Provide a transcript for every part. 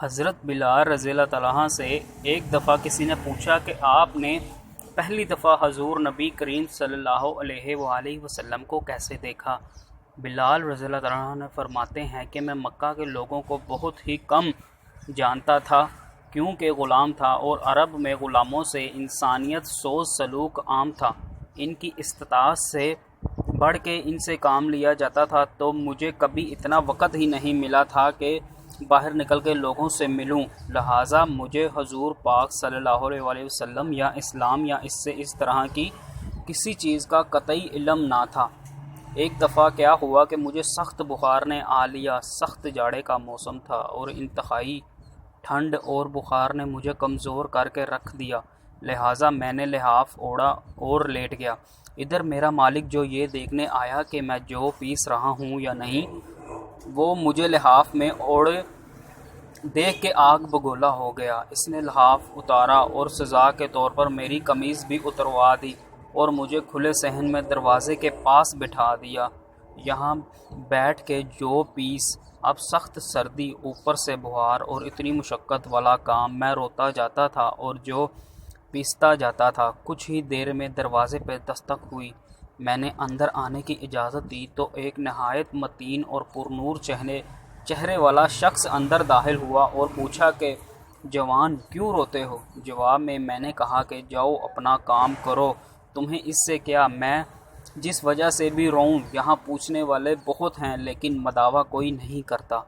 حضرت بلال رضی اللہ تعالیٰ عنہ سے ایک دفعہ کسی نے پوچھا کہ آپ نے پہلی دفعہ حضور نبی کریم صلی اللہ علیہ وآلہ وسلم کو کیسے دیکھا؟ بلال رضی اللہ تعالیٰ عنہ فرماتے ہیں کہ میں مکہ کے لوگوں کو بہت ہی کم جانتا تھا، کیونکہ غلام تھا اور عرب میں غلاموں سے انسانیت سوز سلوک عام تھا۔ ان کی استطاعت سے بڑھ کے ان سے کام لیا جاتا تھا، تو مجھے کبھی اتنا وقت ہی نہیں ملا تھا کہ باہر نکل کے لوگوں سے ملوں، لہٰذا مجھے حضور پاک صلی اللہ علیہ وآلہ وسلم یا اسلام یا اس طرح کی کسی چیز کا قطعی علم نہ تھا۔ ایک دفعہ کیا ہوا کہ مجھے سخت بخار نے آ لیا۔ سخت جاڑے کا موسم تھا اور انتہائی ٹھنڈ اور بخار نے مجھے کمزور کر کے رکھ دیا، لہٰذا میں نے لحاف اوڑھا اور لیٹ گیا۔ ادھر میرا مالک جو یہ دیکھنے آیا کہ میں جو پیس رہا ہوں یا نہیں، وہ مجھے لحاف میں اوڑھے دیکھ کے آگ بگولا ہو گیا۔ اس نے لحاف اتارا اور سزا کے طور پر میری قمیض بھی اتروا دی اور مجھے کھلے صحن میں دروازے کے پاس بٹھا دیا۔ یہاں بیٹھ کے جو پیس، اب سخت سردی، اوپر سے بخار اور اتنی مشقت والا کام، میں روتا جاتا تھا اور جو پیستا جاتا تھا۔ کچھ ہی دیر میں دروازے پہ دستک ہوئی۔ میں نے اندر آنے کی اجازت دی تو ایک نہایت متین اور پرنور چہرے والا شخص اندر داخل ہوا اور پوچھا کہ جوان کیوں روتے ہو؟ جواب میں میں نے کہا کہ جاؤ اپنا کام کرو، تمہیں اس سے کیا؟ میں جس وجہ سے بھی روؤں، یہاں پوچھنے والے بہت ہیں لیکن مداوع کوئی نہیں کرتا۔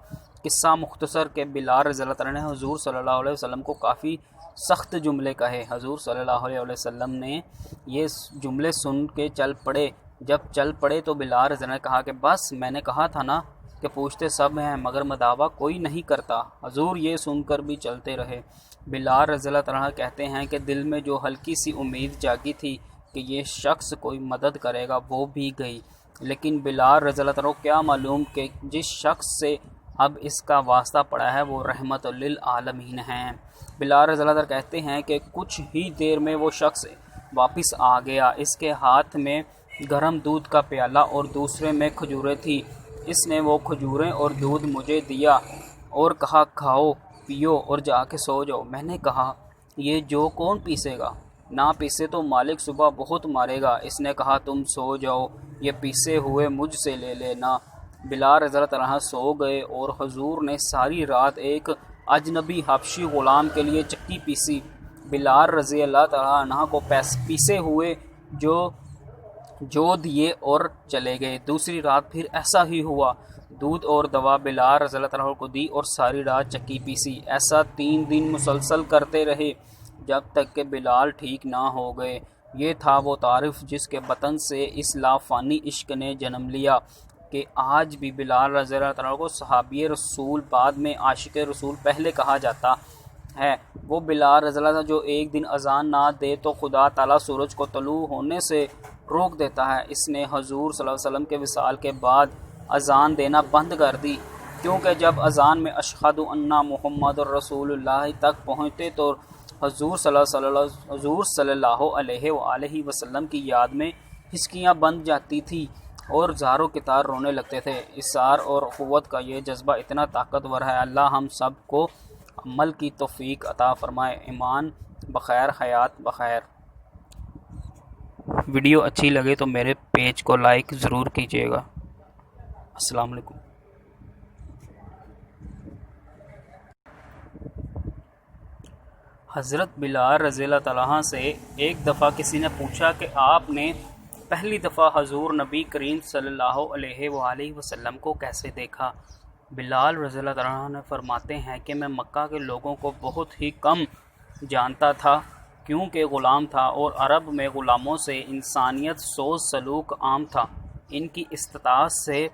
قصہ مختصر کہ بلال رضی اللہ تعالیٰ نے حضور صلی اللہ علیہ وسلم کو کافی سخت جملے کہے۔ حضور صلی اللہ علیہ وسلم نے یہ جملے سن کے چل پڑے۔ جب چل پڑے تو بلال رضی اللہ نے کہا کہ بس، میں نے کہا تھا نا کہ پوچھتے سب ہیں مگر مداوع کوئی نہیں کرتا۔ حضور یہ سن کر بھی چلتے رہے۔ بلال رضی اللہ تعالیٰ کہتے ہیں کہ دل میں جو ہلکی سی امید جاگی تھی کہ یہ شخص کوئی مدد کرے گا، وہ بھی گئی، لیکن بلال رضی اللہ تعالیٰ کو کیا معلوم کہ جس شخص سے اب اس کا واسطہ پڑا ہے وہ رحمت للعالمین ہیں۔ بلال رضی اللہ تعالیٰ کہتے ہیں کہ کچھ ہی دیر میں وہ شخص واپس آ گیا۔ اس کے ہاتھ میں گرم دودھ کا پیالہ اور دوسرے میں کھجوریں تھی۔ اس نے وہ کھجوریں اور دودھ مجھے دیا اور کہا کھاؤ پیو اور جا کے سو جاؤ۔ میں نے کہا یہ جو کون پیسے گا؟ نہ پیسے تو مالک صبح بہت مارے گا۔ اس نے کہا تم سو جاؤ، یہ پیسے ہوئے مجھ سے لے لینا۔ بلال رضی اللہ تعالیٰ سو گئے اور حضور نے ساری رات ایک اجنبی حبشی غلام کے لیے چکی پیسی۔ بلال رضی اللہ تعالیٰ عنہ کو پیسے ہوئے جو دیے اور چلے گئے۔ دوسری رات پھر ایسا ہی ہوا، دودھ اور دوا بلال رضی اللہ تعالیٰ کو دی اور ساری رات چکی پیسی۔ ایسا 3 دن مسلسل کرتے رہے جب تک کہ بلال ٹھیک نہ ہو گئے۔ یہ تھا وہ طارف جس کے بطن سے اس لافانی عشق نے جنم لیا کہ آج بھی بلال رضی اللہ تعالیٰ کو صحابی رسول، بعد میں عاشق رسول پہلے کہا جاتا ہے۔ وہ بلال رضی اللہ جو ایک دن اذان نہ دے تو خدا تعالیٰ سورج کو طلوع ہونے سے روک دیتا ہے۔ اس نے حضور صلی اللہ علیہ وسلم کے وصال کے بعد اذان دینا بند کر دی، کیونکہ جب اذان میں اشہد ان محمد رسول اللہ تک پہنچتے تو حضور صلی اللہ علیہ وآلہ وسلم کی یاد میں ہچکیاں بند جاتی تھی اور زاروں کے تار رونے لگتے تھے۔ اصرار اور قوت کا یہ جذبہ اتنا طاقتور ہے۔ اللہ ہم سب کو عمل کی توفیق عطا فرمائے۔ ایمان بخیر، حیات بخیر۔ ویڈیو اچھی لگے تو میرے پیج کو لائک ضرور کیجیے گا۔ السلام علیکم۔ حضرت بلال رضی اللہ تعالیٰ عنہ سے ایک دفعہ کسی نے پوچھا کہ آپ نے پہلی دفعہ حضور نبی کریم صلی اللہ علیہ وآلہ وسلم کو کیسے دیکھا؟ بلال رضی اللہ تعالیٰ عنہ فرماتے ہیں کہ میں مکہ کے لوگوں کو بہت ہی کم جانتا تھا، کیونکہ غلام تھا اور عرب میں غلاموں سے انسانیت سوز سلوک عام تھا۔ ان کی استطاعت سے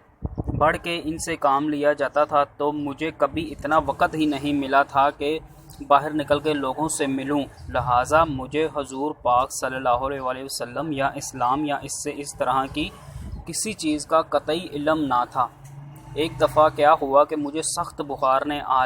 بڑھ کے ان سے کام لیا جاتا تھا، تو مجھے کبھی اتنا وقت ہی نہیں ملا تھا کہ باہر نکل کے لوگوں سے ملوں، لہٰذا مجھے حضور پاک صلی اللہ علیہ وآلہ وسلم یا اسلام یا اس طرح کی کسی چیز کا قطعی علم نہ تھا۔ ایک دفعہ کیا ہوا کہ مجھے سخت بخار نے آ